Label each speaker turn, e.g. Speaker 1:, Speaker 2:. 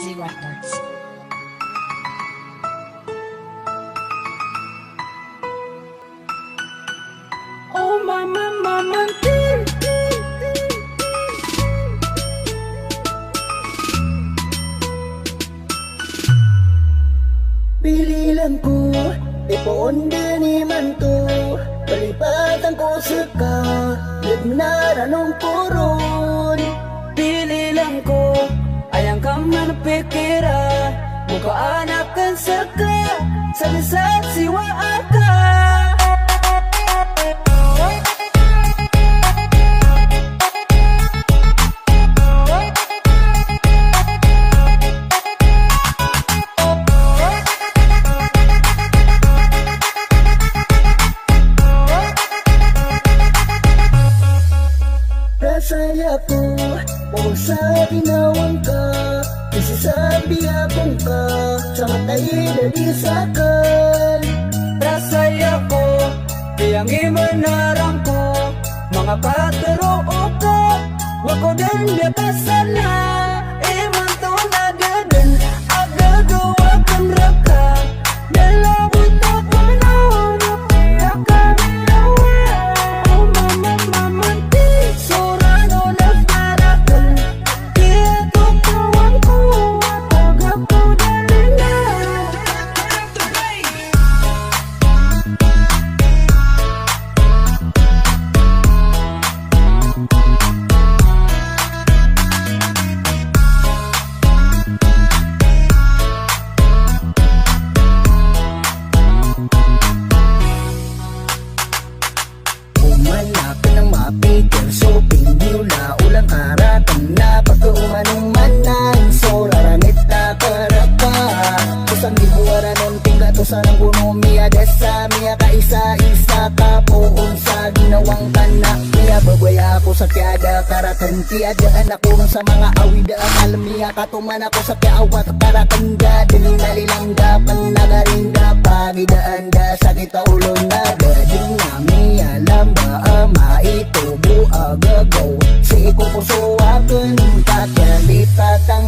Speaker 1: Easy Records.
Speaker 2: Oh mama, mama, pililan ko, iponde ni manto. Palipatan ko suka, lignaran ng puron. Pililan ko, ayang kang manapikira. Muka anak kan saka, sa lisat siwa ka. Saya ko, kung sa ginawang ka, isasabi akong ka, sa matay na isakan. Rasaya ko, kayang imanarang ko, mga patero o ka, wag ko din yakasana. Iman to na gadan, agagawa kang raka, dalawin ako na, napiyak kami nawa. Oh mama, mama, so pindiw na ulang karatan na pagkaumanong manan. So raranit na karaka, kusang gibuwara nun tingga to sa nang bunomiya. Desa miya ka isa-isa ka poon sa ginawang tanak. Miya bagwaya ako sa tiada karatan, tiadaan ako sa mga awidaan. Alamiya katuman ako sa tiawat karatan da, dinalilang panagarinda pagidaan da sa kita ulong na gading nami alam ba ama ito agagaw. Si ko puso akin, kakalipat ang